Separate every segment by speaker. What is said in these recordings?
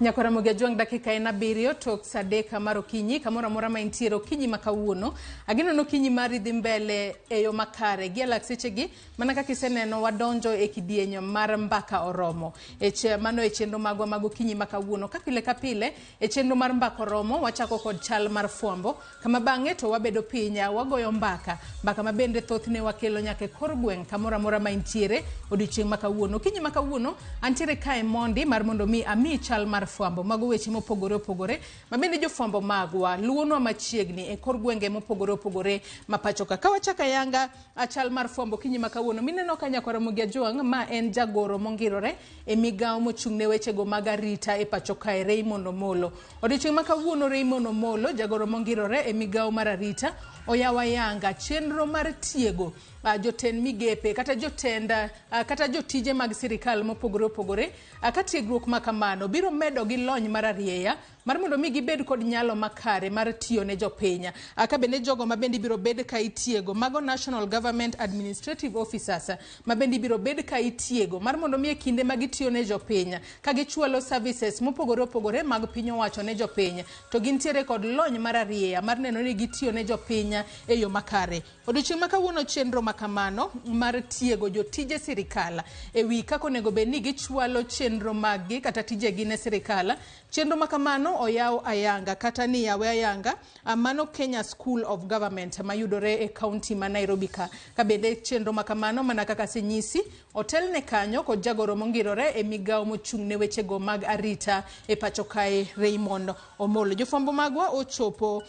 Speaker 1: Nyako Ramogi ajuang dakika ena birio tok sadeka maro kinyi kamora mora ma intiero kinyi makawuono agino no kinyi mari dhi mbele eyo makare gi alaksechegi mana kaka iseneno wadonjo e kidienyo mar mbaka oromo mano e chenro magwa mago kinyi makawuono kapile kapile e chenro mar mbaka oromo wachako kod chal mar fwambo kama bang'e to wabedo pinya wagoyo mbaka mabende thothne wakelo nyaka kor gweng' kamora mora ma intiere odiochieng' makawuono kinyi makawuono antiere kae mondi mar mondo mi ami chal mar fwambo mago weche mopogore opogore mabende jo fwambo magwa luonwa machiegni e kor gwenge mopogore opogore mapacho ka wachaka yanga achal mar fwambo kinyi makawuono mineno ka Nyako Ramogi ajuang ma en jagoro mongirore e migawo mochung'ne weche go mag arita e pacho kae Raymond Omolo odiochieng' makawuono Raymond Omolo jagoro mongirore e migawo mar arita oyawa yanga chenro mar tiego jotend migepe kata jotenda kata jotije mag sirikal mopogore opogore ka tiegruok makamano biro medo gi lony mar arieya mar mondo mi gibed kod nyalo makare mar tiyo ne jopiny ka bende jogo mabende biro bed ka itiego mago National Government Administrative Officers mabende biro bed ka itiego mar mondo mi e kinde ma gitiyo ne jopiny ka gichwalo services mopogore opogore mag piny owacho ne jopiny to gintiere kod lony mar arieya mar neno ni gitiyo ne jopiny e yo makare odiochieng' makawuono chenro makamano mar tiego jotije sirikal e wi kako nego bed ni gichwalo chenro maggi kata tijegi ne sirikal chenro makamano oyaw ayanga kata ni yawe ayanga mano Kenya School of Government mayudore e county ma Nairobi ka bende chenro makamano mana kaka senyisi hotel ne kanyo kod jagoro mongirore e migawo mochung'ne weche go mag arita e pacho kae Raymond Omolo jofwambo magwa ochopo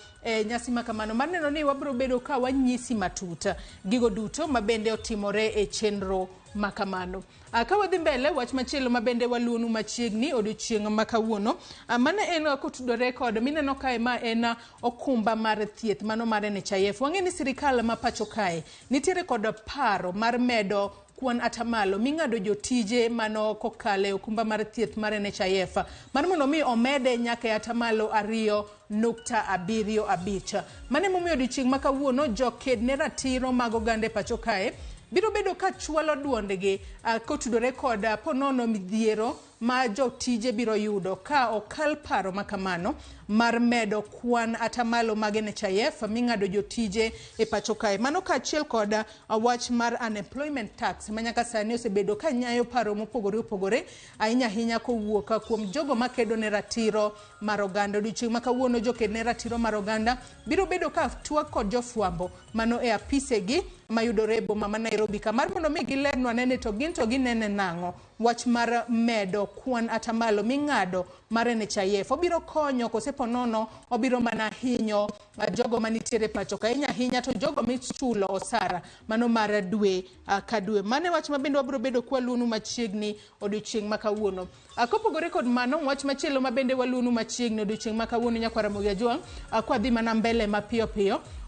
Speaker 1: nyasi makamano mar neno ni wabro bedo ka wanyisi matuta gigo duto mabende otimore e chenro makamano ka wadhi mbele wach machielo mabende waluonu machiegni odiochieng' makawuono mane en kotudore kod mineno kae ma en okumba mar thieth mano mar NHIF wang'e ni sirikal ma pacho kae nitiere kod paro mar medo kwan atamalo ming'ado jotije mano kokale okumba mar thieth mar NHIF mar mondo mi omede nyaka atamalo 2.75 mane momiyo odiochieng' makawuono joked ne ratiro mag oganda pacho kae biro bedo ka chwalo duondegi kotudore kod ponono midhiero ma jotije biro yudo ka okal paro makamano mar medo kwan atamalo mag NHIF ming'ado jotije e pacho kae mano kaachiel kod wach mar unemployment tax manyaka sani osebedo ka nyayo paro mopogore opogore ahinya kowuok kuom jogo makedo ne ratiro mar oganda odiochieng' makawuono joked ne ratiro mar oganda biro bedo ka twak kod jofwambo mano e apisegi mayudore e boma ma Nairobi ka mar mondo mi gilernwa nene to ginene nang'o wach mar medo kwan atamalo ming'ado mar NHIF obiro konyo koseponono obiro mana hinyo jogo manitiere pacho ka hinya to jogo michulo osara mano mar dwe ka dwe mane wach mabende wabiro bedo kwa luonu machiegni odiochieng' makawuono kopogore kod mano wach machielo mabende waluonu machiegni odiochieng' makawuono Nyako Ramogi ajuang kwa dhi mana mbele mapiyo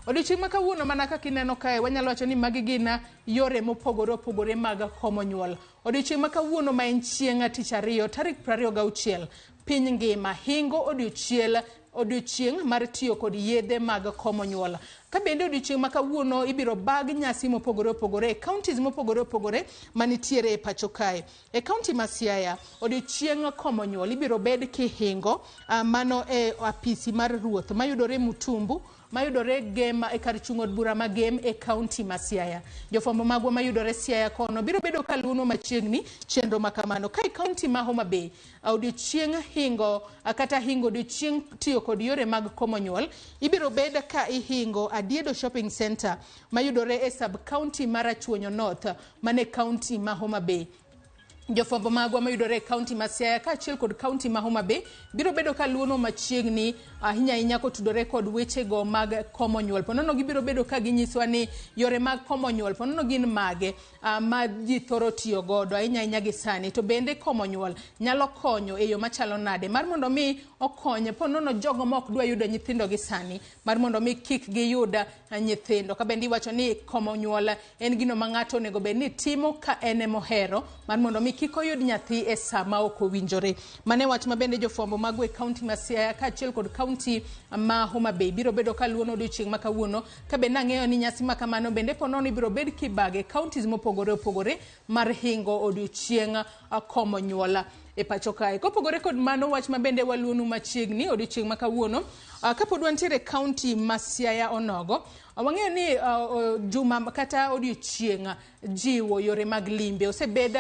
Speaker 1: odiochieng' makawuono mana kaka ineno kae wanyalo wacho ni magi gin yore mopogore opogore mag komo nyuol odiochieng' makawuono ma en chieng' tich ariyo tarik 26 piny ngima hingo odiochieng' mar tiyo kod yedhe mag komo nyuol ka bende odiochieng' makawuono ibiro bag nyasi mopogore opogore e counties mopogore opogore manitiere e pacho kae e county ma Siaya odiochieng' komo nyuol ibiro bed kihingo mano e apisi mar ruoth mayudore Mutumbu mayudore Gem e kar chung' od bura ma Gem e county ma Siaya jofwambo magwa mayudore Siaya kono biro bedo ka luono machiegni chenro makamano kai county ma Homa Bay odiochieng' hingo odiochieng' tiyo kod yore mag komo nyuol ibiro bed ka ihingo Adiedo Shopping Center mayudore e sub county mar Achuonyo North mane county ma Homa Bay jofwambo magwa mayudore e county ma Siaya kaachiel kod county ma Homa Bay biro bedo ka luono machiegni ahinya kotudore kod weche go mag komo nyuol ponono gibiro bedo ka ginyiswa ni yore mag komo nyuol ponono gin mage ma ji thoro tiyo godo ahinya gi sani to bende komo nyuol nyalo konyo e yo machalo nade mar mondo mi okonye ponono jogo ma ok dwa yudo nyithindo gi sani mar mondo mi kik giyuda nyithindo ka bende iwacho ni komo nyuol en gino ma ng'ato onego bed ni timo ka en mohero mar mondo mi kik oyud nyathi e sama ok owinjore mane wach mabende jofwambo magwe county ma Siaya kaachiel kod county ma Homa Bay biro bedo ka luono odiochieng' makawuono ka bende ang'eyo ni nyasi makamano bende ponono ibiro bed kibage counties mopogore opogore mar hingo odiochieng' komo nyuola e pacho kae. Kopogore kod mano, wach mabende waluonu machiegni odiochieng' ma kawuono, kapod wantiere kaunti ma Siaya onogo, wang'eyo ni juma kata odiochieng' jiwo yore mag limbe osebed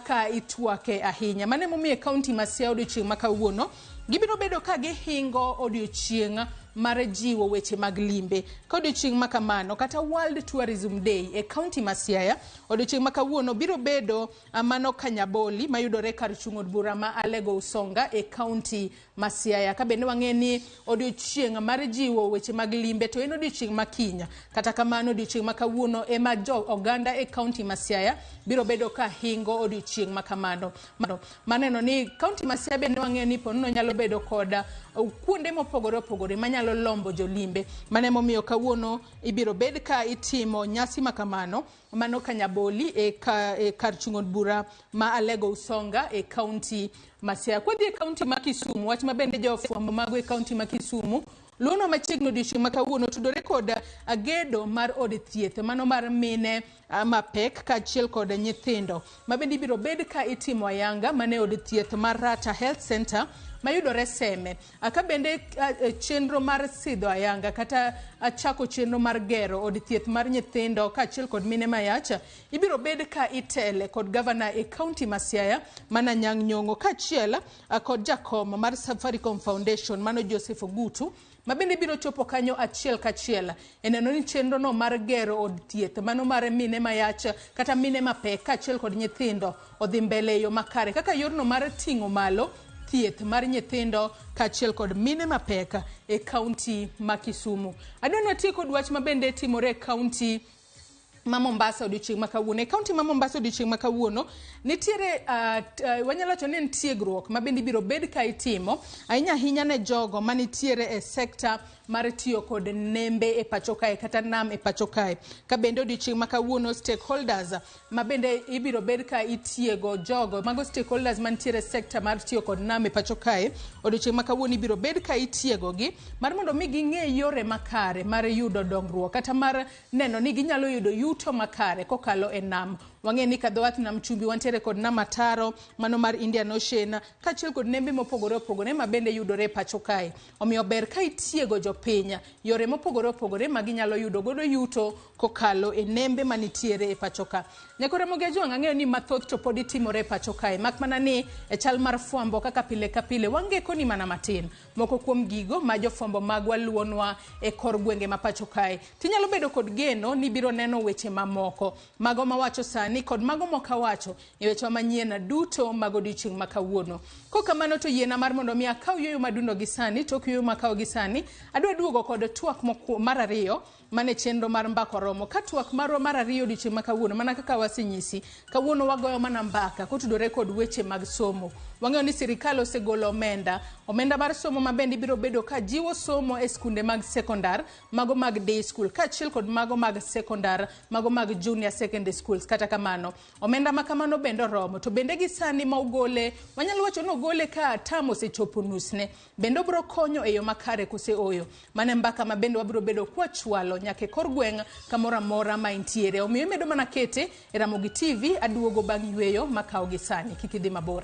Speaker 1: ka itwake ahinya. Mane momiyo kaunti ma Siaya odiochieng' ma kawuono gibiro bedo ka gihingo odiochieng' mar jiwo weche mag limbe. Ka odiochieng' ma kamano kata World Tourism Day e kaunti ma Siaya odiochieng' ma kawuono biro bedo mano Kanyaboli mayudore kar chung' od bura ma Alego Usonga e kaunti ma Siaya. Ka bende wang'e ni odiochieng' mar jiwo weche mag limbe to en odiochieng' ma kinya. Kata kamano odiochieng' ma kawuono ema jo oganda e kaunti ma Siaya biro bedo ka hingo odiochieng' ma kamano. Maneno ni kaunti ma Siaya bende wang'e ni ponono nyalo bedo koda kuonde mopogore opogore manyalo lombo jolimbe. Mane momiyo kawuono ibiro bed ka itimo nyasi makamano mano Kanyaboli e kar chung' od bura ma Alego Usonga e kaunti ma Siaya. Kwadhi e kaunti ma Kisumu, wach mabende jo fwambo mago e kaunti ma Kisumu luono machiegni odiochieng' ma kawuono tudore kod gedo mar od thieth mano mar mine mapek kaachiel kod nyithindo mabende ibiro bed ka itimo ayanga mane od thieth mar Rata Health Center mayudore Seme. Ka bende chenro mar sidho ayanga kata chako chenro mar gero od thieth mar nyithindo kaachiel kod mine mayacha ibiro bed ka itele kod gavana e kaunti ma Siaya mana Nyang' Nyong'o kaachiel kod jakom mar Safaricom Foundation mano Joseph Ogutu mabende biro chopo kanyo achiel kachiel eneno ni chenro no mar gero od thieth mano mar mine mayacha kata mine mapek kaachiel kod nyithindo odhi mbele yo makare kaka yorno mar ting'o malo thieth mar nyithindo kaachiel kod mine mapek e kaunti ma Kisumu. Adwani watie kod wach mabende timore e kaunti ma Mombasa odiochieng' ma kawuono. E kaunti ma Mombasa odiochieng' ma kawuono nitiere wanyalo wacho ni tiegruok mabende ibiro bed ka itimo ahinya ne jogo manitiere e sekta mar tiyo kod nembe e pacho kae kata nam e pacho kae. Ka bende odiochieng' ma kawuono stakeholders mabende ibiro bed ka itiego jogo mago stakeholders mantiere sekta mar tiyo kod nam e pacho kae odiochieng' ma kawuono ibiro bed ka itiego gi mar mondo mi ging'e yore makare mar yudo dongruok kata mar neno ni ginyalo yudo yuto makare kokalo e nam. Wang'e ni kadho wath nam chumbi wantiere kod nam Ataro mano mar Indian Ocean kaachiel kod nembe mopogore opogore mabende yudore e pacho kae. Omiyo ber ka itiego jopiny yore mopogore opogore ma ginyalo yudo godo yuto kokalo e nembe manitiere e pacho ka. Nyako Ramogi Ajwang' ang'eyo ni mathoth to pod itimore e pacho kae mak mana ni e chal mar fwambo kaka pile ka pile wangeko ni mana matin moko kuom gigo ma jofwambo magwa luonwa e kor gwenge ma pacho kae. Tinyalo bedo kod geno ni biro neno weche mamoko mago mawacho sani kod mago mokawacho e weche manyien duto mago odiochieng' ma kawuono. Kokamano to yiena mar mondo mi akaw yoyo madundo gi sani tok yoyo makaw gi sani adwa duogo kod twak mar ariyo mane chenro mar mbako romo ka twak marwa mar ariyo odiochieng' ma kawuono mana kaka wasenyisi kawuono wagoyo mana mbaka kotudore kod weche mag somo. Wang'eyo ni sirikal osegolo omenda mar somo mabende ibiro bedo ka jiwo somo e skunde mag sekondar mago mag day school kaachiel kod mago mag sekondar mago mag junior secondary schools. Kata kamano omenda makamano bende oromo to bende gi sani ma ogole wanyalo wacho ni ogole ka tamo osechopo nusne bende obiro konyo e yo makare kose oyo mane mbaka mabende wabiro bedo kwa chwalo nyake kor gweng' kamoro amora ma intiere. Omiyo imedo mana kete e Ramogi TV aduogo bang' yweyo makaw gi sani kik idhi mabor.